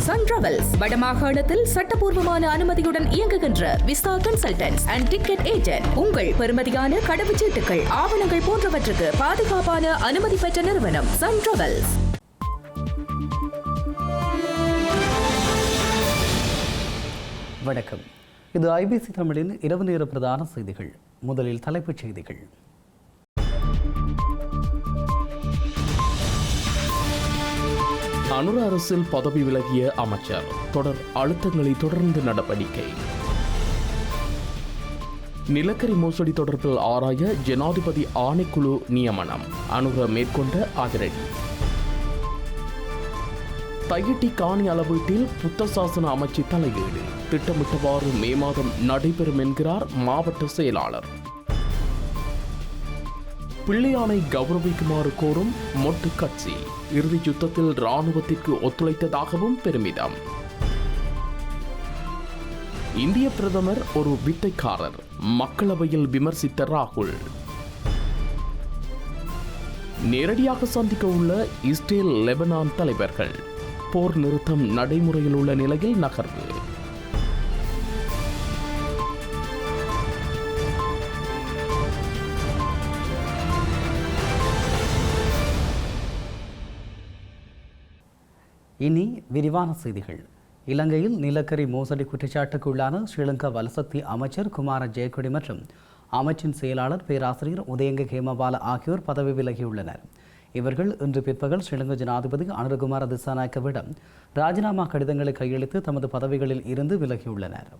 Sun travels வடமாகாணத்தில் சட்டபூர்வமான அனுமதியுடன் இயங்குகின்ற visa consultants and ticket agent. உங்கள் பெறுமதியான கடவுச்சீட்டுகள், ஆவணங்கள் போன்றவற்றுக்கு பாதுகாப்பான அனுமதி பெற்ற நிறுவனம் சன் டிராவல்ஸ். வணக்கம். இது ஐபிசி தமிழின் இரவு நேர பிரதான செய்திகள். முதலில் தலைப்புச் செய்திகள். அனுர அரசில் பதவி விலகிய அமைச்சர், தொடர் அழுத்தங்களை தொடர்ந்து நடவடிக்கை. நிலக்கரி மோசடி தொடர்பில் ஆராய ஜனாதிபதி ஆணைக்குழு நியமனம், அனுர மேற்கொண்ட அதிரடி. தையிட்டி காணி அளவீட்டில் புத்த சாசன அமைச்சு தலையீடு, திட்டமிட்டவாறு மே மாதம் நடைபெறும் என்கிறார் மாவட்ட செயலாளர். பிள்ளையானை கௌரவிக்குமாறு கோரும் மொட்டு கட்சி, இறுதி யுத்தத்தில் இராணுவத்திற்கு ஒத்துழைத்ததாகவும் பெருமிதம். இந்திய பிரதமர் ஒரு வித்தைக்காரர், மக்களவையில் விமர்சித்த ராகுல். நேரடியாக சந்திக்க உள்ள இஸ்ரேல் லெபனான் தலைவர்கள், போர் நிறுத்தம் நடைமுறையில் உள்ள நிலையில் நகர்வு. இனி விரிவான செய்திகள். இலங்கையில் நிலக்கரி மோசடி குற்றச்சாட்டுக்குள்ளான ஸ்ரீலங்கா வலசக்தி அமைச்சர் குமார ஜெயக்கொடி மற்றும் அமைச்சின் செயலாளர் பேராசிரியர் உதயங்க ஹேமபால ஆகியோர் பதவி விலகியுள்ளனர். இவர்கள் இன்று பிற்பகல் ஸ்ரீலங்கா ஜனாதிபதி அனுரகுமார திசாநாயக்கவிடம் ராஜினாமா கடிதங்களை கையளித்து தமது பதவிகளில் இருந்து விலகியுள்ளனர்.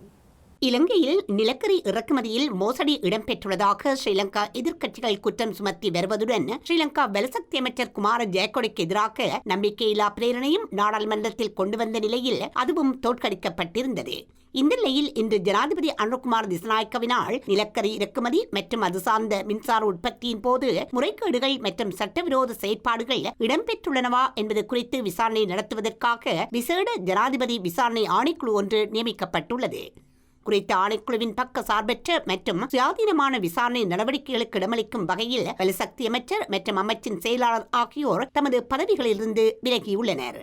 இலங்கையில் நிலக்கரி இறக்குமதியில் மோசடி இடம்பெற்றுள்ளதாக ஸ்ரீலங்கா எதிர்க்கட்சிகள் குற்றம் சுமத்தி வருவதுடன் ஸ்ரீலங்கா வலசக்தி அமைச்சர் குமார ஜெயக்கொடிக்கு எதிராக நம்பிக்கையில்லா பிரேரணையும் நாடாளுமன்றத்தில் கொண்டு வந்த நிலையில் அதுவும் தோற்கடிக்கப்பட்டிருந்தது. இந்த நிலையில் இன்று ஜனாதிபதி அனுரகுமார திசாநாயக்கவினால் நிலக்கரி இறக்குமதி மற்றும் அது சார்ந்த மின்சார உற்பத்தியின் போது முறைகேடுகள் மற்றும் சட்டவிரோத செயற்பாடுகள் இடம்பெற்றுள்ளனவா என்பது குறித்து விசாரணை நடத்துவதற்காக விசேட ஜனாதிபதி விசாரணை ஆணைக்குழு ஒன்று நியமிக்கப்பட்டுள்ளது. குறித்த ஆணைக்குழுவின் பக்க சார்பற்ற மற்றும் சுயாதீனமான விசாரணை நடவடிக்கைகளுக்கு இடமளிக்கும் வகையில் வலசக்தி அமைச்சர் மற்றும் அமைச்சின் செயலாளர் ஆகியோர் தமது பதவிகளிலிருந்து விலகியுள்ளனர்.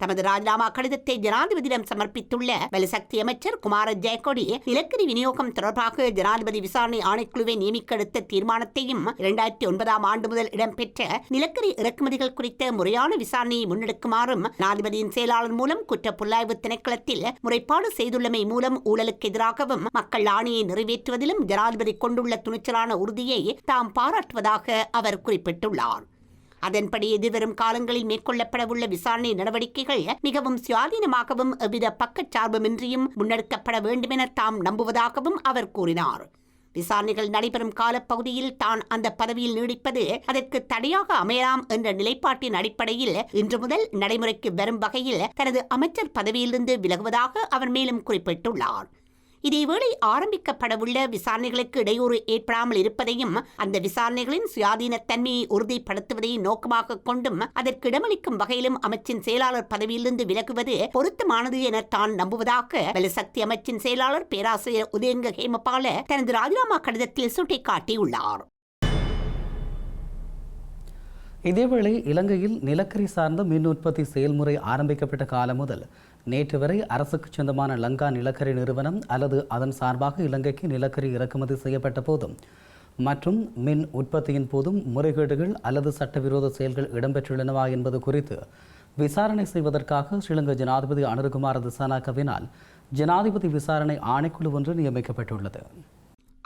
தமது ராஜினாமா கடிதத்தை ஜனாதிபதியிடம் சமர்ப்பித்துள்ள வலசக்தி அமைச்சர் குமார ஜெயக்கொடி நிலக்கரி விநியோகம் தொடர்பாக ஜனாதிபதி விசாரணை ஆணைக்குழுவை நியமிக்க எடுத்த தீர்மானத்தையும் 2009ஆம் ஆண்டு முதல் இடம்பெற்ற நிலக்கரி இறக்குமதிகள் குறித்த முறையான விசாரணையை முன்னெடுக்குமாறும் ஜனாதிபதியின் செயலாளர் மூலம் குற்ற புலனாய்வு திணைக்களத்தில் முறைப்பாடு செய்துள்ளமை மூலம் ஊழலுக்கு எதிராகவும் மக்கள் ஆணையை நிறைவேற்றுவதிலும் ஜனாதிபதி கொண்டுள்ள துணிச்சலான உறுதியை தாம் பாராட்டுவதாக அவர் குறிப்பிட்டுள்ளார். அதன்படி எதிர்வரும் காலங்களில் மேற்கொள்ளப்படவுள்ள விசாரணை நடவடிக்கைகள் மிகவும் சுயாதீனமாகவும் எவ்வித பக்கச்சார்புமின்றியும் முன்னெடுக்கப்பட வேண்டுமென தாம் நம்புவதாகவும் அவர் கூறினார். விசாரணைகள் நடைபெறும் காலப்பகுதியில் தான் அந்த பதவியில் நீடிப்பது அதற்கு தடையாக அமையலாம் என்ற நிலைப்பாட்டின் அடிப்படையில் இன்று முதல் நடைமுறைக்கு வரும் வகையில் தனது அமைச்சர் பதவியிலிருந்து விலகுவதாக அவர் மேலும் குறிப்பிட்டுள்ளார். இதேவேளை ஆரம்பிக்கப்படவுள்ள விசாரணைகளுக்கு இடையூறு ஏற்படாமல் இருப்பதையும் அந்த விசாரணைகளின் சுயாதீனத்தன்மையை உறுதிப்படுத்துவதையும் நோக்கமாக கொண்டும் அதற்கு இடமளிக்கும் வகையிலும் அமைச்சின் செயலாளர் பதவியிலிருந்து விலகுவது பொருத்தமானது என தான் நம்புவதாக வலசக்தி அமைச்சின் செயலாளர் பேராசிரியர் உதயங்க ஹேமபால தனது ராஜினாமா கடிதத்தில் சுட்டிக்காட்டியுள்ளார். இதேவேளை இலங்கையில் நிலக்கரி சார்ந்த மின் உற்பத்தி செயல்முறை ஆரம்பிக்கப்பட்ட காலம் முதல் நேற்று வரை அரசுக்கு சொந்தமான லங்கா நிலக்கரி நிறுவனம் அல்லது அதன் சார்பாக இலங்கைக்கு நிலக்கரி இறக்குமதி செய்யப்பட்ட போதும் மற்றும் மின் உற்பத்தியின் போதும் முறைகேடுகள் அல்லது சட்டவிரோத செயல்கள் இடம்பெற்றுள்ளனவா என்பது குறித்து விசாரணை செய்வதற்காக ஸ்ரீலங்கா ஜனாதிபதி அனுரகுமார திசாநாயக்கவினால் ஜனாதிபதி விசாரணை ஆணைக்குழு ஒன்று நியமிக்கப்பட்டுள்ளது.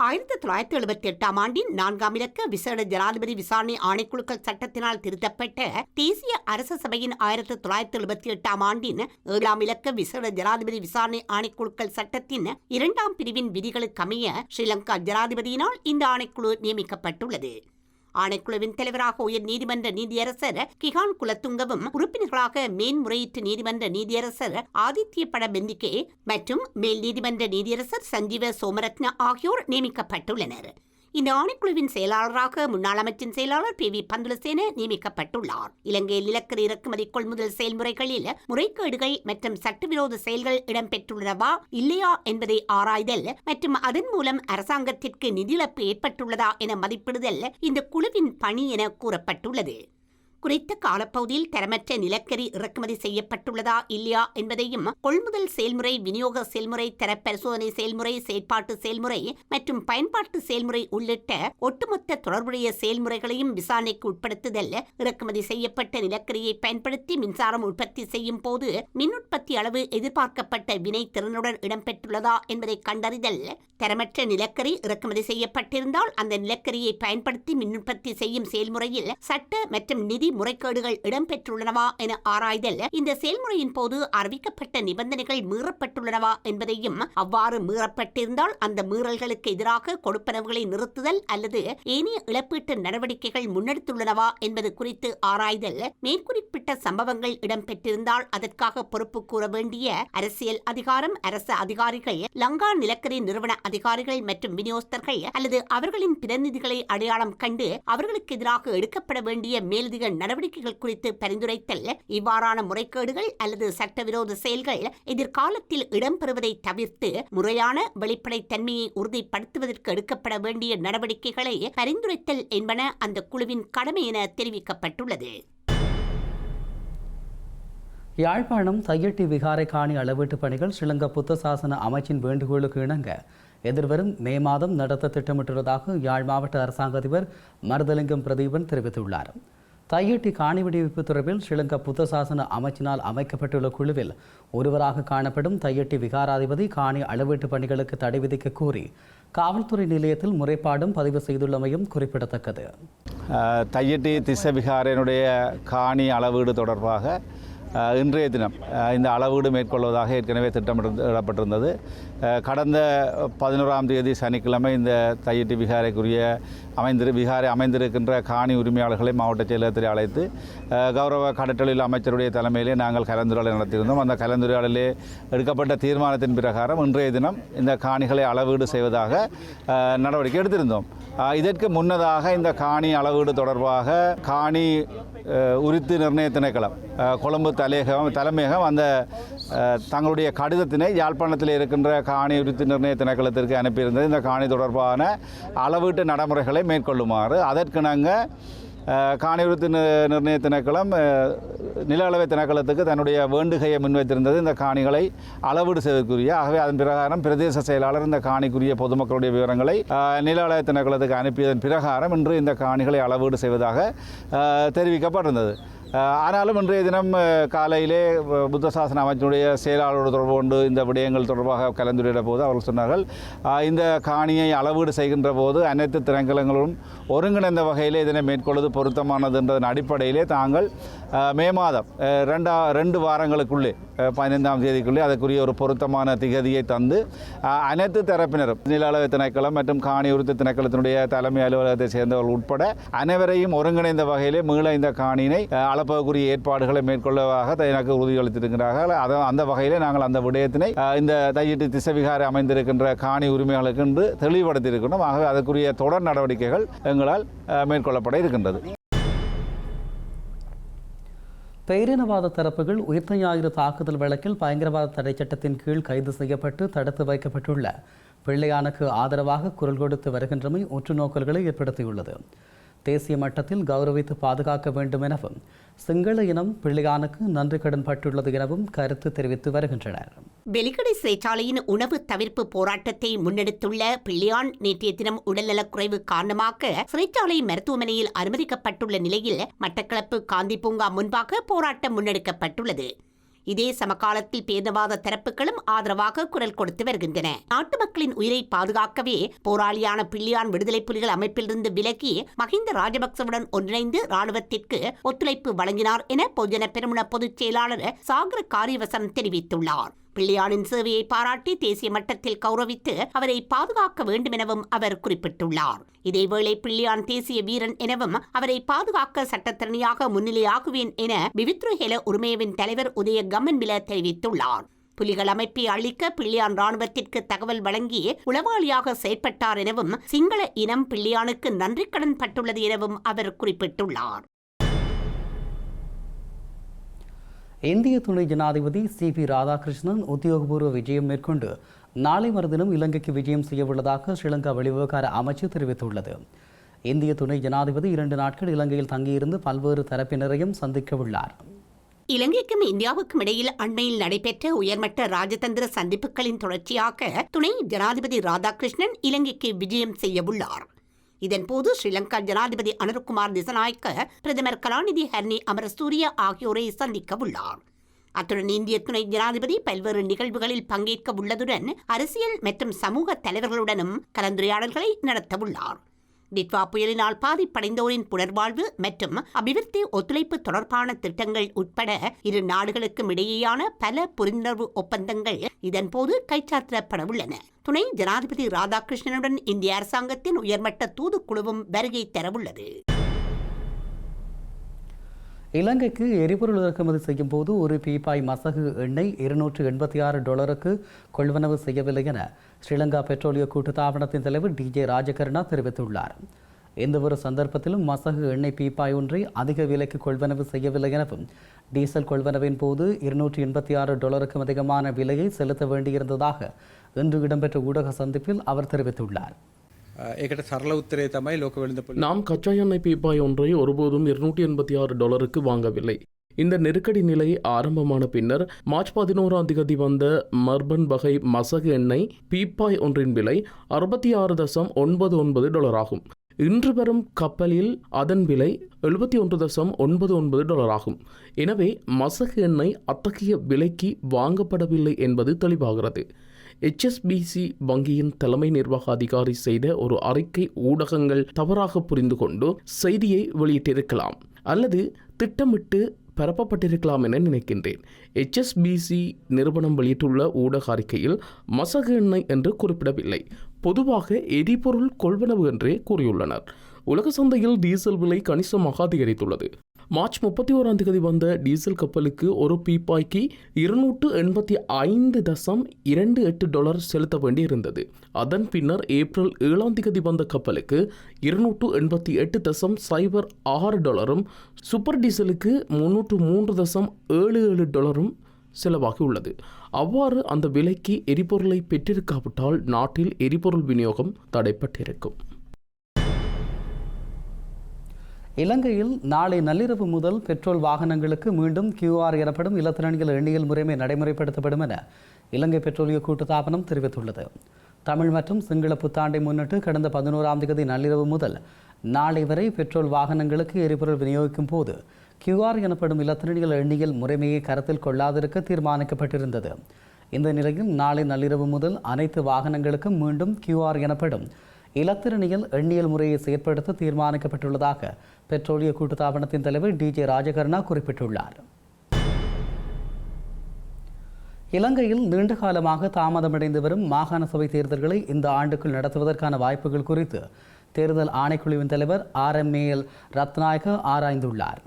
1978ஆம் ஆண்டின் 4ஆம் இலக்க விசேட ஜனாதிபதி விசாரணை ஆணைக்குழுக்கள் சட்டத்தினால் திருத்தப்பட்ட தேசிய அரச சபையின் 1978ஆம் ஆண்டின் 7ஆம் இலக்க விசேட ஜனாதிபதி விசாரணை ஆணைக்குழுக்கள் சட்டத்தின் 2ஆம் பிரிவின் விதிகளுக்கமைய ஸ்ரீலங்கா ஜனாதிபதியினால் இந்த ஆணைக்குழு நியமிக்கப்பட்டுள்ளது. ஆணைக்குழுவின் தலைவராக உயர் நீதிமன்ற நீதியரசர் கிஹான் குலத்துங்கவும், உறுப்பினர்களாக மேன்முறையீட்டு நீதிமன்ற நீதியரசர் ஆதித்ய படபெந்திகே மற்றும் மேல் நீதிமன்ற நீதியரசர் சஞ்சீவ சோமரத்ன ஆகியோர் நியமிக்கப்பட்டுள்ளனர். இந்த ஆணைக்குழுவின் செயலாளராக முன்னாள் அமைச்சின் செயலாளர் PV பந்துலசேன நியமிக்கப்பட்டுள்ளார். இலங்கையில் நிலக்கரி இறக்குமதி கொள்முதல் செயல்முறைகளில் முறைகேடுகள் மற்றும் சட்டவிரோத செயல்கள் இடம்பெற்றுள்ளனவா இல்லையா என்பதை ஆராய்தல் மற்றும் அதன் மூலம் அரசாங்கத்திற்கு நிதியிழப்பு ஏற்பட்டுள்ளதா என மதிப்பிடுதல் இந்த குழுவின் பணி என கூறப்பட்டுள்ளது. குறித்த காலப்பகுதியில் தரமற்ற நிலக்கரி இறக்குமதி செய்யப்பட்டுள்ளதா இல்லையா என்பதையும் கொள்முதல் செயல்முறை, விநியோக செயல்முறை, தர பரிசோதனை செயல்முறை, செயற்பாட்டு செயல்முறை மற்றும் பயன்பாட்டு செயல்முறை உள்ளிட்ட ஒட்டுமொத்த தொடர்புடைய செயல்முறைகளையும் விசாரணைக்கு உட்படுத்துதல், இறக்குமதி செய்யப்பட்ட நிலக்கரியை பயன்படுத்தி மின்சாரம் உற்பத்தி செய்யும் போது மின் உற்பத்தி அளவு எதிர்பார்க்கப்பட்ட வினை திறனுடன் இடம்பெற்றுள்ளதா என்பதை கண்டறிதல், தரமற்ற நிலக்கரி இறக்குமதி செய்யப்பட்டிருந்தால் அந்த நிலக்கரியை பயன்படுத்தி மின் உற்பத்தி செய்யும் செயல்முறையில் சட்ட மற்றும் நிதி முறைகேடுகள் இடம்பெற்றுள்ளனவா என ஆராய்தல், இந்த செயல்முறையின் போது அறிவிக்கப்பட்ட நிபந்தனைகள் மீறப்பட்டுள்ளனவா என்பதையும், அவ்வாறு மீறப்பட்டிருந்தால் அந்த மீறல்களுக்கு எதிராக கொடுப்பனவுகளை நிறுத்துதல் அல்லது ஏனைய இழப்பீட்டு நடவடிக்கைகள் முன்னெடுத்துள்ளனவா என்பது குறித்து ஆராய்தல், மேற்குறிப்பிட்ட சம்பவங்கள் இடம்பெற்றிருந்தால் அதற்காக பொறுப்பு கூற வேண்டிய அரசியல் அதிகாரம், அரசு அதிகாரிகள், லங்கா நிலக்கரி நிறுவன அதிகாரிகள் மற்றும் விநியோகஸ்தர்கள் அல்லது அவர்களின் பிரதிநிதிகளை அடையாளம் கண்டு அவர்களுக்கு எதிராக எடுக்கப்பட வேண்டிய மேலதிக நடவடிக்கைகள் குறித்து பரிந்துரைத்தல், இவ்வாறான முறைகேடுகள் அல்லது சட்டவிரோத செயல்கள் எதிர்காலத்தில் இடம்பெறுவதை தவிர்த்து முறையான வெளிப்படைத்தன்மையை உறுதிப்படுத்துவதற்கு எடுக்கப்பட வேண்டிய நடவடிக்கைகளை பரிந்துரைத்தல் என்பன அந்த குழுவின் கடமை என தெரிவிக்கப்பட்டுள்ளது. யாழ்ப்பாணம் தையட்டி விகாரை காணி அளவீட்டு பணிகள் ஸ்ரீலங்கா புத்த சாசன அமைச்சின் வேண்டுகோளுக்கு இணங்க எதிர்வரும் மே மாதம் நடத்த திட்டமிட்டுள்ளதாக யாழ் மாவட்ட அரசாங்க அதிபர் மருதலிங்கம் பிரதீபன் தெரிவித்துள்ளார். தையட்டி காணி விடுவிப்பு தொடர்பில் ஸ்ரீலங்கா புத்த சாசன அமைச்சினால் அமைக்கப்பட்டுள்ள குழுவில் ஒருவராக காணப்படும் தையட்டி விகாராதிபதி காணி அளவீட்டு பணிகளுக்கு தடை விதிக்க கோரி காவல்துறை நிலையத்தில் முறைப்பாடும் பதிவு செய்துள்ளமையும் குறிப்பிடத்தக்கது. தையட்டி திஸ்ஸ விகாரனுடைய காணி அளவீடு தொடர்பாக இன்றைய தினம் இந்த அளவீடு மேற்கொள்வதாக ஏற்கனவே திட்டமிடப்பட்டிருந்தது. கடந்த 11ஆம் தேதி சனிக்கிழமை இந்த தையட்டி விகாரைக்குரிய விகாரை அமைந்திருக்கின்ற காணி உரிமையாளர்களை மாவட்ட செயலகத்தில் அழைத்து கௌரவ கடற்றொழில் அமைச்சருடைய தலைமையிலே நாங்கள் கலந்துரையாடல் நடத்தியிருந்தோம். அந்த கலந்துரையாடலே எடுக்கப்பட்ட தீர்மானத்தின் பிரகாரம் இன்றைய தினம் இந்த காணிகளை அளவீடு செய்வதாக நடவடிக்கை எடுத்திருந்தோம். இதற்கு முன்னதாக இந்த காணி அளவீடு தொடர்பாக காணி உரித்து நிர்ணய திணைக்களம் கொழும்பு தலைமையகம் அந்த தங்களுடைய கடிதத்தினை யாழ்ப்பாணத்தில் இருக்கின்ற காணி உரித்து நிர்ணய திணைக்களத்திற்கு அனுப்பியிருந்தது. இந்த காணி தொடர்பான அளவீட்டு நடைமுறைகளை மேற்கொள்ளுமாறு அதற்கிணங்க காணி உரித்து நிர்ணய திணைக்களம் நில அளவை திணைக்களத்துக்கு தன்னுடைய வேண்டுகையை முன்வைத்திருந்தது இந்த காணிகளை அளவீடு செய்வதற்குரிய. ஆகவே அதன் பிரகாரம் பிரதேச செயலாளர் இந்த காணிக்குரிய பொதுமக்களுடைய விவரங்களை நில அளவை திணைக்களத்துக்கு அனுப்பியதன் பிரகாரம் இன்று இந்த காணிகளை அளவீடு செய்வதாக தெரிவிக்கப்பட்டிருந்தது. ஆனாலும் இன்றைய தினம் காலையிலே புத்த சாசன அமைச்சினுடைய செயலாளரோடு தொடர்பு கொண்டு இந்த விடயங்கள் தொடர்பாக கலந்துரையிட போது அவர்கள் சொன்னார்கள், இந்த காணியை அளவீடு செய்கின்ற போது அனைத்து திணைக்களங்களும் ஒருங்கிணைந்த வகையிலே இதனை மேற்கொள்வது பொருத்தமானது என்றதன் அடிப்படையிலே தாங்கள் மே மாதம் 2 வாரங்களுக்குள்ளே 15ஆம் தேதிக்குள்ளே அதற்குரிய ஒரு பொருத்தமான திகதியை தந்து அனைத்து தரப்பினரும் நில அளவை திணைக்களம் மற்றும் காணி உரித்து திணைக்களத்தினுடைய தலைமை அலுவலகத்தை சேர்ந்தவர்கள் உட்பட அனைவரையும் ஒருங்கிணைந்த வகையிலே மீள இந்த காணியினை அளப்பதற்குரிய ஏற்பாடுகளை மேற்கொள்வதாக எனக்கு உறுதியளித்திருக்கிறார்கள். அந்த வகையிலே நாங்கள் அந்த விடயத்தினை இந்த தையட்டி திஸ்ஸ விகாரை அமைந்திருக்கின்ற காணி உரிமையாளருக்கு என்று தெளிவுபடுத்தியிருக்கிறோம். ஆகவே அதற்குரிய தொடர் நடவடிக்கைகள் எங்களால் மேற்கொள்ளப்பட இருக்கின்றது. பேரினவாத தரப்புகள் உயிர்த்த ஞாயிறு தாக்குதல் வழக்கில் பயங்கரவாத தடை சட்டத்தின் கீழ் கைது செய்யப்பட்டு தடுத்து வைக்கப்பட்டுள்ள பிள்ளையானுக்கு ஆதரவாக குரல் கொடுத்து வருகின்றமை உற்றுநோக்கல்களை ஏற்படுத்தியுள்ளது. தேசிய மட்டத்தில் கௌரவித்து பாதுகாக்க வேண்டும் எனவும் சிங்கள இனம் பிள்ளையானுக்கு நன்றி கடன் பட்டுள்ளது எனவும் கருத்து தெரிவித்து வருகின்றனர். வெலிக்கடை சிறைச்சாலையின் உணவு தவிர்ப்பு போராட்டத்தை முன்னெடுத்துள்ள பிள்ளையான் நேற்றைய தினம் உடல்நலக்குறைவு காரணமாக சிறைச்சாலை மருத்துவமனையில் அனுமதிக்கப்பட்டுள்ள நிலையில் மட்டக்களப்பு காந்தி பூங்கா முன்பாக போராட்டம் முன்னெடுக்கப்பட்டுள்ளது. இதே சமகாலத்தில் பேதவாத தரப்புகளும் ஆதரவாக குரல் கொடுத்து வருகின்றன. நாட்டு மக்களின் உயிரை பாதுகாக்கவே போராளியான பிள்ளையான் விடுதலை புலிகள் அமைப்பிலிருந்து விலகி மஹிந்த ராஜபக்சவுடன் ஒன்றிணைந்து ராணுவத்திற்கு ஒத்துழைப்பு வழங்கினார் என பொதுஜன பெரமுன பொதுச் செயலாளர் சாகர காரியவசம் தெரிவித்துள்ளார். பிள்ளையானின் சேவையை பாராட்டி தேசிய மட்டத்தில் கௌரவித்து அவரை பாதுகாக்க வேண்டும் எனவும் அவர் குறிப்பிட்டுள்ளார். இதேவேளை பிள்ளையான் தேசிய வீரன் எனவும் அவரை பாதுகாக்க சட்டத்திறனியாக முன்னிலையாகுவேன் என விவித்ரு ஹெல உரிமையவின் தலைவர் உதய கம்மன்பில தெரிவித்துள்ளார். புலிகள் அமைப்பை அழிக்க பிள்ளையான் ராணுவத்திற்கு தகவல் வழங்கி உளவாளியாக செயற்பட்டார் எனவும் சிங்கள இனம் பிள்ளையானுக்கு நன்றி கடன் பட்டுள்ளது எனவும் அவர் குறிப்பிட்டுள்ளார். இந்திய துணை ஜனாதிபதி சி.பி. ராதாகிருஷ்ணன் உத்தியோகபூர்வ விஜயம் மேற்கொண்டு நாளை மறுதினம் இலங்கைக்கு விஜயம் செய்யவுள்ளதாக ஸ்ரீலங்கா வெளிவிவகார அமைச்சு தெரிவித்துள்ளது. இந்திய துணை ஜனாதிபதி 2 நாட்கள் இலங்கையில் தங்கியிருந்து பல்வேறு தரப்பினரையும் சந்திக்க உள்ளார். இலங்கைக்கும் இந்தியாவுக்கும் இடையில் அண்மையில் நடைபெற்ற உயர்மட்ட ராஜதந்திர சந்திப்புகளின் தொடர்ச்சியாக துணை ஜனாதிபதி ராதாகிருஷ்ணன் இலங்கைக்கு விஜயம் செய்யவுள்ளார். இதன்போது ஸ்ரீலங்கா ஜனாதிபதி அனுரகுமார் திசநாயக்க, பிரதமர் கலாநிதி ஹர்னி அமரசூரிய ஆகியோரை சந்திக்க உள்ளார். அத்துடன் இந்திய துணை ஜனாதிபதி பல்வேறு நிகழ்வுகளில் பங்கேற்க உள்ளதுடன் அரசியல் மற்றும் சமூக தலைவர்களுடனும் கலந்துரையாடல்களை நடத்தவுள்ளார். டிட்வா புயலினால் பாதிப்படைந்தோரின் புனர்வாழ்வு மற்றும் அபிவிருத்தி ஒத்துழைப்பு தொடர்பான திட்டங்கள் உட்பட இரு நாடுகளுக்கும் இடையேயான பல புரிந்துணர்வு ஒப்பந்தங்கள் இதன்போது கைச்சாத்திடப்படவுள்ளன. துணை ஜனாதிபதி ராதாகிருஷ்ணனுடன் இந்திய அரசாங்கத்தின் உயர்மட்ட தூதுக்குழுவும் வருகை தரவுள்ளது. இலங்கைக்கு எரிபொருள் இறக்குமதி செய்யும் போது ஒரு பீப்பாய் மசகு எண்ணெய் $286 கொள்வனவு செய்யவில்லை என ஸ்ரீலங்கா பெட்ரோலிய கூட்டுத்தாபனத்தின் தலைவர் DJ ராஜகருணா தெரிவித்துள்ளார். எந்தவொரு சந்தர்ப்பத்திலும் மசகு எண்ணெய் பீப்பாய் ஒன்றை அதிக விலைக்கு கொள்வனவு செய்யவில்லை எனவும் டீசல் கொள்வனவின் போது $286க்கும் அதிகமான விலையை செலுத்த வேண்டியிருந்ததாக இன்று இடம்பெற்ற ஊடக சந்திப்பில் அவர் தெரிவித்துள்ளார். நாம் கச்சா எண்ணெய் பீப்பாய் ஒன்றை ஒருபோதும் $286க்கு வாங்கவில்லை. இந்த நெருக்கடி நிலை ஆரம்பமான பின்னர் மார்ச் 11 வந்த மர்பன் வகை மசகு எண்ணெய் பீப்பாய் ஒன்றின் விலை $66.99 ஆகும். இன்று வரும் கப்பலில் அதன் விலை $71.99 ஆகும். எனவே மசகு எண்ணெய் அத்தகைய விலைக்கு வாங்கப்படவில்லை என்பது தெளிவாகிறது. HSBC வங்கியின் தலைமை நிர்வாக அதிகாரி செய்த ஒரு அறிக்கை ஊடகங்கள் தவறாக புரிந்து கொண்டு செய்தியை வெளியிட்டிருக்கலாம் அல்லது திட்டமிட்டு பரப்பப்பட்டிருக்கலாம் என நினைக்கின்றேன். HSBC நிறுவனம் வெளியிட்டுள்ள ஊடக அறிக்கையில் மசகு எண்ணெய் என்று குறிப்பிடவில்லை. பொதுவாக எரிபொருள் கொள்வனவு என்றே கூறியுள்ளனர். உலக சந்தையில் டீசல் விலை கணிசமாக அதிகரித்துள்ளது. மார்ச் 31 வந்த டீசல் கப்பலுக்கு ஒரு பீப்பாய்க்கு $285.28 செலுத்த வேண்டியிருந்தது. அதன் பின்னர் ஏப்ரல் 7 வந்த கப்பலுக்கு $288.06 சூப்பர் டீசலுக்கு $303.77 செலவாகியுள்ளது. அவ்வாறு அந்த விலைக்கு எரிபொருளை பெற்றிருக்காவிட்டால் நாட்டில் எரிபொருள் விநியோகம் தடைப்பட்டிருக்கும். இலங்கையில் நாளை நள்ளிரவு முதல் பெட்ரோல் வாகனங்களுக்கு மீண்டும் QR எனப்படும் இலத்திரனியல் எண்ணியல் முறைமை நடைமுறைப்படுத்தப்படும் என இலங்கை பெட்ரோலிய கூட்டுத்தாபனம் தெரிவித்துள்ளது. தமிழ் மற்றும் சிங்கள புத்தாண்டை முன்னிட்டு கடந்த 11 நள்ளிரவு முதல் நாளை வரை பெட்ரோல் வாகனங்களுக்கு எரிபொருள் விநியோகிக்கும் போது QR எனப்படும் இலத்திரனியல் எண்ணியல் முறைமையை கருத்தில் கொள்ளாதிருக்க தீர்மானிக்கப்பட்டிருந்தது. இந்த நிலையில் நாளை நள்ளிரவு முதல் அனைத்து வாகனங்களுக்கும் மீண்டும் QR எனப்படும் இலத்திரனியல் எண்ணியல் முறையை செயற்படுத்த தீர்மானிக்கப்பட்டுள்ளதாக பெட்ரோலிய கூட்டுத்தாபனத்தின் தலைவர் DJ ராஜகருணா குறிப்பிட்டுள்ளார். இலங்கையில் நீண்ட காலமாக தாமதமடைந்து வரும் மாகாண சபை தேர்தல்களை இந்த ஆண்டுக்குள் நடத்துவதற்கான வாய்ப்புகள் குறித்து தேர்தல் ஆணைக்குழுவின் தலைவர் RMAL ரத்நாயக்க ஆராய்ந்துள்ளார்.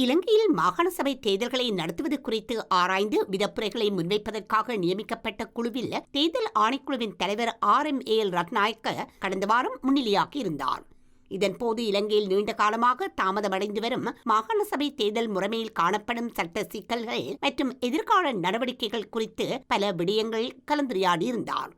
இலங்கையில் மாகாண சபை தேர்தல்களை நடத்துவது குறித்து ஆராய்ந்து விதப்புரைகளை முன்வைப்பதற்காக நியமிக்கப்பட்ட குழுவில் தேர்தல் ஆணைக்குழுவின் தலைவர் RMAL ரத்நாயக்க கடந்த வாரம் முன்னிலையாகியிருந்தார். இதன்போது இலங்கையில் நீண்ட காலமாக தாமதமடைந்து வரும் மாகாண சபை தேர்தல் முறைமையில் காணப்படும் சட்ட சிக்கல்கள் மற்றும் எதிர்கால நடவடிக்கைகள் குறித்து பல விடயங்கள் கலந்துரையாடியிருந்தார்.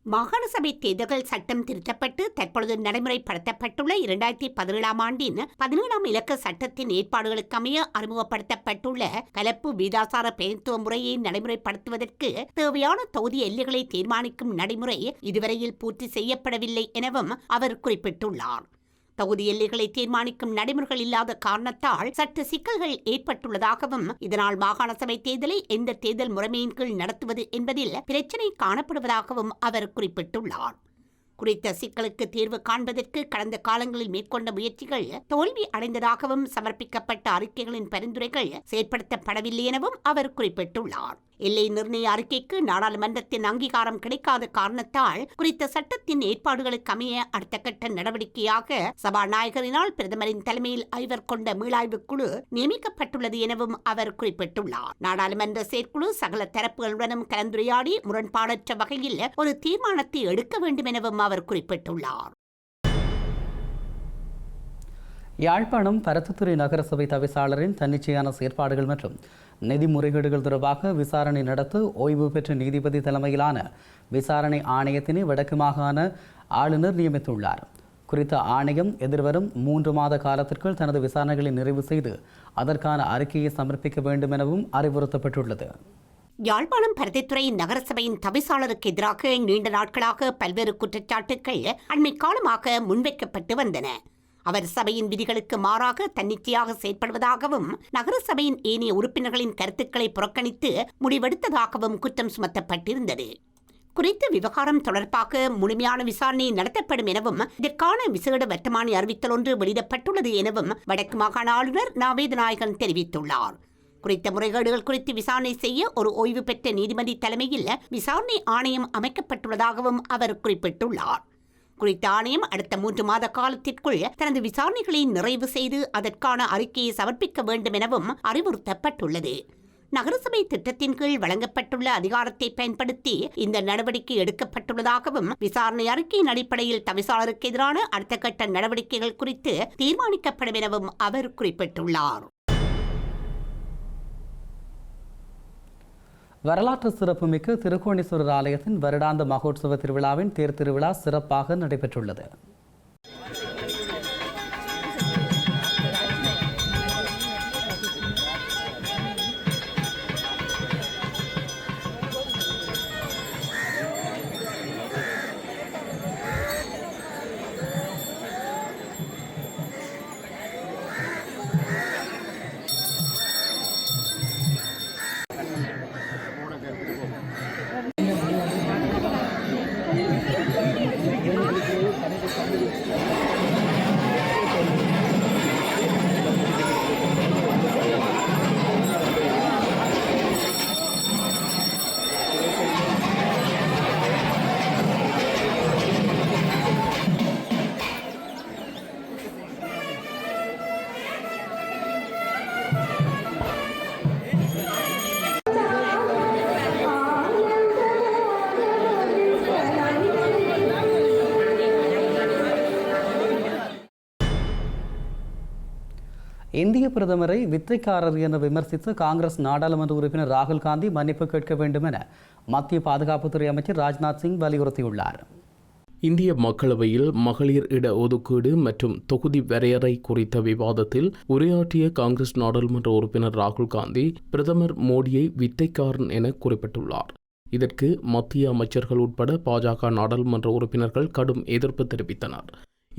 மாகாண சபை தேர்தல்கள் சட்டம் திருத்தப்பட்டு தற்பொழுது நடைமுறைப்படுத்தப்பட்டுள்ள 2017 ஆண்டின் 17ஆம் இலக்க சட்டத்தின் ஏற்பாடுகளுக்கமைய அறிமுகப்படுத்தப்பட்டுள்ள கலப்பு வீதாசார பிரதித்துவ முறையை நடைமுறைப்படுத்துவதற்கு தேவையான தொகுதி எல்லைகளை தீர்மானிக்கும் நடைமுறை இதுவரையில் பூர்த்தி செய்யப்படவில்லை எனவும் அவர் குறிப்பிட்டுள்ளார். தொகுதி எல்லைகளை தீர்மானிக்கும் நடைமுறைகள் இல்லாத காரணத்தால் சட்ட சிக்கல்கள் ஏற்பட்டுள்ளதாகவும் இதனால் மாகாண சபை தேர்தலை எந்த தேர்தல் முறைமையின் கீழ் நடத்துவது என்பதில் பிரச்சினை காணப்படுவதாகவும் அவர் குறிப்பிட்டுள்ளார். குறித்த சிக்கலுக்கு தீர்வு காண்பதற்கு கடந்த காலங்களில் மேற்கொண்ட முயற்சிகள் தோல்வி அடைந்ததாகவும் சமர்ப்பிக்கப்பட்ட அறிக்கைகளின் பரிந்துரைகள் செயற்படுத்தப்படவில்லை எனவும் அவர் குறிப்பிட்டுள்ளார். எல்லை நிர்ணய அறிக்கைக்கு நாடாளுமன்றத்தின் அங்கீகாரம் கிடைக்காத காரணத்தால் குறித்த சட்டத்தின் ஏற்பாடுகளுக்கு அமைய அடுத்த கட்ட நடவடிக்கையாக சபாநாயகரினால் பிரதமரின் தலைமையில் 5 கொண்ட மீளாய்வு குழு நியமிக்கப்பட்டுள்ளது எனவும் அவர் குறிப்பிட்டுள்ளார். நாடாளுமன்ற செயற்குழு சகல தரப்புகளுடனும் கலந்துரையாடி முரண்பாடற்ற வகையில் ஒரு தீர்மானத்தை எடுக்க வேண்டும் எனவும் அவர் குறிப்பிட்டுள்ளார். யாழ்ப்பாணம் பருத்தித்துறை நகரசபை தவிசாளரின் தன்னிச்சையான செயற்பாடுகள் மற்றும் நிதி முறைகேடுகள் தொடர்பாக விசாரணை நடத்த ஓய்வு பெற்ற நீதிபதி தலைமையிலான விசாரணை ஆணையத்தினை வடக்கு மாகாண ஆளுநர் நியமித்துள்ளார். குறித்த ஆணையம் எதிர்வரும் 3 மாத காலத்திற்குள் தனது விசாரணைகளை நிறைவு செய்து அதற்கான அறிக்கையை சமர்ப்பிக்க வேண்டும் எனவும் அறிவுறுத்தப்பட்டுள்ளது. யாழ்ப்பாணம் பருத்தித்துறை நகரசபையின் தவிசாளருக்கு எதிராக நீண்ட நாட்களாக பல்வேறு குற்றச்சாட்டுகள் அண்மை காலமாக முன்வைக்கப்பட்டு வந்தன. அவர் சபையின் விதிகளுக்கு மாறாக தன்னிச்சையாக செயற்படுவதாகவும் நகரசபையின் ஏனைய உறுப்பினர்களின் கருத்துக்களை புறக்கணித்து முடிவெடுத்ததாகவும் குற்றம் சுமத்தப்பட்டிருந்தது. குறித்த விவகாரம் தொடர்பாக முழுமையான விசாரணை நடத்தப்படும் எனவும் இதற்கான விசேட வர்த்தமானி அறிவித்தல் ஒன்று வெளியிடப்பட்டுள்ளது எனவும் வடக்கு மாகாண ஆளுநர் நாவேதநாயகன் தெரிவித்துள்ளார். குறித்த முறைகேடுகள் குறித்து விசாரணை செய்ய ஒரு ஓய்வு பெற்ற நீதிபதி தலைமையில் விசாரணை ஆணையம் அமைக்கப்பட்டுள்ளதாகவும் அவர் குறிப்பிட்டுள்ளார். குறித்த ஆணையம் அடுத்த 3 மாத காலத்திற்குள் தனது விசாரணைகளை நிறைவு செய்து அதற்கான அறிக்கையை சமர்ப்பிக்க வேண்டும் எனவும் அறிவுறுத்தப்பட்டுள்ளது. நகரசபை திட்டத்தின் கீழ் வழங்கப்பட்டுள்ள அதிகாரத்தை பயன்படுத்தி இந்த நடவடிக்கை எடுக்கப்பட்டுள்ளதாகவும் விசாரணை அறிக்கையின் அடிப்படையில் தவிசாளருக்கு எதிரான அடுத்த கட்ட நடவடிக்கைகள் குறித்து தீர்மானிக்கப்படும் எனவும் அவர் குறிப்பிட்டுள்ளார். வரலாற்று சிறப்புமிக்க திருக்கோணேஸ்வரர் ஆலயத்தின் வருடாந்த மகோற்சவ திருவிழாவின் தேர் திருவிழா சிறப்பாக நடைபெற்றுள்ளது. இந்திய பிரதமரை வித்தைக்காரர் என விமர்சித்து காங்கிரஸ் நாடாளுமன்ற உறுப்பினர் ராகுல் காந்தி மன்னிப்பு கேட்க வேண்டும் என மத்திய பாதுகாப்புத்துறை அமைச்சர் ராஜ்நாத் சிங் வலியுறுத்தியுள்ளார். இந்திய மக்களவையில் மகளிர் இட ஒதுக்கீடு மற்றும் தொகுதி வரையறை குறித்த விவாதத்தில் உரையாற்றிய காங்கிரஸ் நாடாளுமன்ற உறுப்பினர் ராகுல் காந்தி பிரதமர் மோடியை வித்தைக்காரன் என குறிப்பிட்டுள்ளார். இதற்கு மத்திய அமைச்சர்கள் உட்பட பாஜக நாடாளுமன்ற உறுப்பினர்கள் கடும் எதிர்ப்பு தெரிவித்தனர்.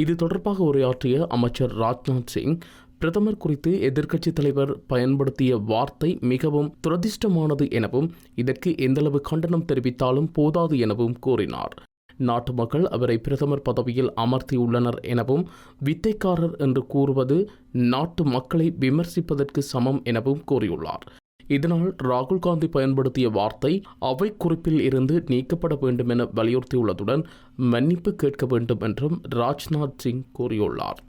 இது தொடர்பாக உரையாற்றிய அமைச்சர் ராஜ்நாத் சிங் பிரதமர் குறித்து எதிர்க்கட்சித் தலைவர் பயன்படுத்திய வார்த்தை மிகவும் துரதிர்ஷ்டமானது எனவும் இதற்கு எந்தளவு கண்டனம் தெரிவித்தாலும் போதாது எனவும் கூறினார். நாட்டு மக்கள் அவரை பிரதமர் பதவியில் அமர்த்தியுள்ளனர் எனவும் வித்தைக்காரர் என்று கூறுவது நாட்டு மக்களை விமர்சிப்பதற்கு சமம் எனவும் கூறியுள்ளார். இதனால் ராகுல் காந்தி பயன்படுத்திய வார்த்தை அவை குறிப்பில் இருந்து நீக்கப்பட வேண்டும் என வலியுறுத்தியுள்ளதுடன் மன்னிப்பு கேட்க வேண்டும் என்றும் ராஜ்நாத் சிங் கூறியுள்ளார்.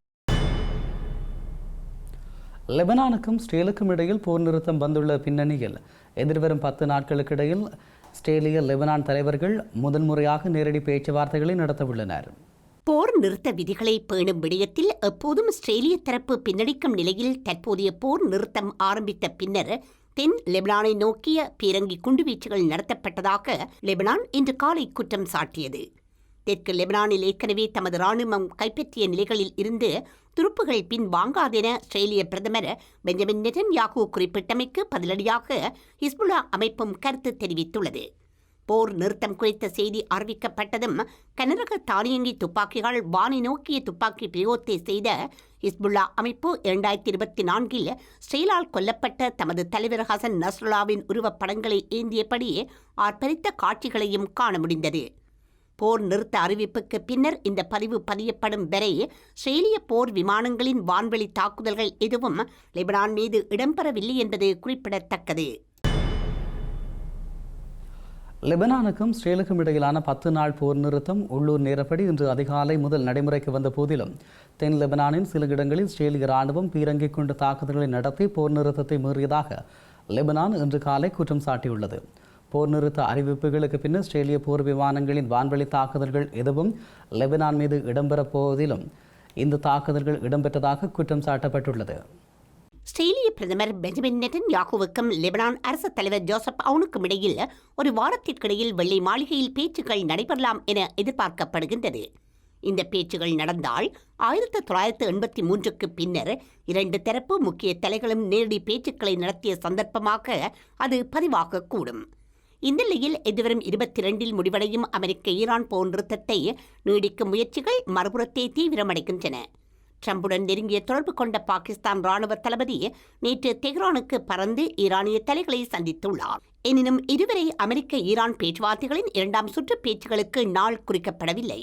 லெபனானுக்கும் இஸ்ரேலுக்கும் இடையில் போர் நிறுத்தம் வந்துள்ள பின்னணியில் எதிர்வரும் 10 நாட்களுக்கு இடையில் இஸ்ரேலிய லெபனான் தலைவர்கள் முதன்முறையாக நேரடி பேச்சுவார்த்தைகளை நடத்தவுள்ளனர். போர் நிறுத்த விதிகளை பேணும் விடயத்தில் எப்போதும் இஸ்ரேலிய தரப்பு பின்னடிக்கும் நிலையில் தற்போதைய போர் நிறுத்தம் ஆரம்பித்த பின்னர் தென் லெபனானை நோக்கிய பீரங்கி குண்டுவீச்சுகள் நடத்தப்பட்டதாக லெபனான் இன்று காலை குற்றம் சாட்டியது. தெற்கு லெபனானில் ஏற்கனவே தமது ராணுவம் கைப்பற்றிய நிலைகளில் இருந்து துருப்புகள் பின் வாங்காதென இஸ்ரேலிய பிரதமர் பெஞ்சமின் நெதன்யாகு குறிப்பிட்டமைக்கு பதிலடியாக ஹிஸ்புல்லா அமைப்பும் கருத்து தெரிவித்துள்ளது. போர் நிறுத்தம் குறித்த செய்தி அறிவிக்கப்பட்டதும் கனரக தானியங்கி துப்பாக்கிகள் வானை நோக்கிய துப்பாக்கி பிரயோகத்தை செய்த ஹிஸ்புல்லா அமைப்பு 2024 இஸ்ரேலால் கொல்லப்பட்ட தமது தலைவர் ஹசன் நஸ்ரல்லாவின் உருவப்படங்களை ஏந்தியபடி ஆர்ப்பரித்த காட்சிகளையும் காண முடிந்தது. போர் நிறுத்த அறிவிப்புக்கு பின்னர் இந்த பதிவு பதியப்படும் வரை இஸ்ரேலிய போர் விமானங்களின் வான்வெளி தாக்குதல்கள் எதுவும் லெபனான் மீது இடம்பெறவில்லை என்பது குறிப்பிடத்தக்கது. லெபனானுக்கும் இஸ்ரேலுக்கும் இடையிலான 10 நாள் போர் நிறுத்தம் உள்ளூர் நேரப்படி இன்று அதிகாலை முதல் நடைமுறைக்கு வந்த போதிலும் தென் லெபனானின் சில இடங்களில் இஸ்ரேலிய ராணுவம் பீரங்கி கொண்டு தாக்குதல்களை நடத்தி போர் நிறுத்தத்தை மீறியதாக லெபனான் இன்று காலை குற்றம் சாட்டியுள்ளது. போர் நிறுத்த அறிவிப்புகளுக்கு பின்னர் இஸ்ரேலிய போர் விமானங்களின் வான்வெளி தாக்குதல்கள் எதுவும் லெபனான் மீது இடம்பெறப் போவதிலும் இந்த தாக்குதல்கள் இடம்பெற்றதாக குற்றம் சாட்டப்பட்டுள்ளது. இஸ்ரேலிய பிரதமர் பெஞ்சமின் நெதன்யாகுவுக்கும் லெபனான் அரசு தலைவர் ஜோசப் அவுனுக்கும் இடையில் ஒரு வாரத்திற்கிடையில் வெள்ளை மாளிகையில் பேச்சுக்கள் நடைபெறலாம் என எதிர்பார்க்கப்படுகின்றது. இந்த பேச்சுகள் நடந்தால் 1983க்கு பின்னர் இரண்டு தரப்பு முக்கிய தலைகளும் நேரடி பேச்சுக்களை நடத்திய சந்தர்ப்பமாக அது பதிவாகக்கூடும். இந்த நிலையில் எதிர்வரும் 22 முடிவடையும் அமெரிக்க ஈரான் போர் நிறுத்தத்தை நீடிக்கும் முயற்சிகள் மறுபுறத்தை தீவிரமடைகின்றன. ட்ரம்புடன் நெருங்கிய தொடர்பு கொண்ட பாகிஸ்தான் ராணுவ தளபதி நேற்று தெஹ்ரானுக்கு பறந்து ஈரானிய தலைகளை சந்தித்துள்ளார். எனினும் இதுவரை அமெரிக்க ஈரான் பேச்சுவார்த்தைகளின் 2ஆம் சுற்று பேச்சுகளுக்கு நாள் குறிக்கப்படவில்லை.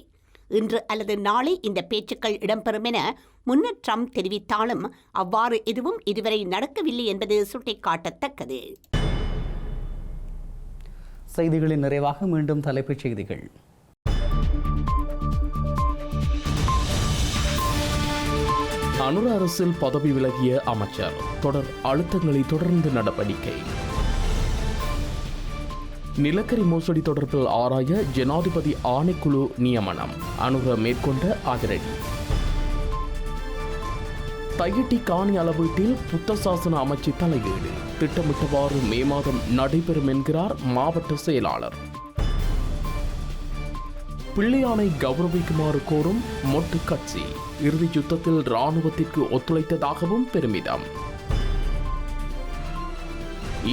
இன்று அல்லது நாளை இந்த பேச்சுக்கள் இடம்பெறும் என முன்னர் ட்ரம்ப் தெரிவித்தாலும் அவ்வாறு எதுவும் இதுவரை நடக்கவில்லை என்பது சுட்டிக்காட்டத்தக்கது. செய்திகளின் நிறைவாக மீண்டும் தலைப்புச் செய்திகள். அனுர அரசில் பதவி விலகிய அமைச்சர் தொடர் அழுத்தங்களை தொடர்ந்து நடவடிக்கை. நிலக்கரி மோசடி தொடர்பில் ஆராய ஜனாதிபதி ஆணைக்குழு நியமனம். அனுர மேற்கொண்ட அதிரடி. தையிட்டி காணி அளவீட்டில் புத்த சாசன அமைச்சு தலையீடு. திட்டமிட்டவாறு மே மாதம் நடைபெறும் என்கிறார் மாவட்ட செயலாளர். பிள்ளையானை கௌரவிக்குமாறு கோரும் மொட்டு கட்சி. இறுதி யுத்தத்தில் இராணுவத்திற்கு ஒத்துழைத்ததாகவும் பெருமிதம்.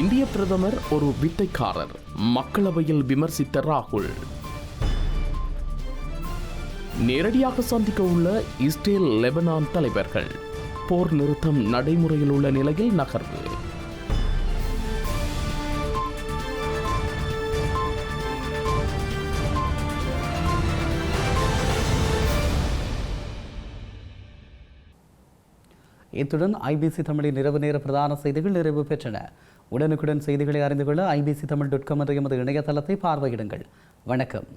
இந்திய பிரதமர் ஒரு வித்தைக்காரர், மக்களவையில் விமர்சித்த ராகுல். நேரடியாக சந்திக்க உள்ள இஸ்ரேல் லெபனான் தலைவர்கள். போர் நிறுத்தம் நடைமுறையில் உள்ள நிலையில் நகர்வு. இத்துடன் ஐபிசி தமிழின் இரவு நேர பிரதான செய்திகள் நிறைவு பெற்றன. உடனுக்குடன் செய்திகளை அறிந்து கொள்ள IBCTamil.com என்ற எமது இணையதளத்தை பார்வையிடுங்கள். வணக்கம்.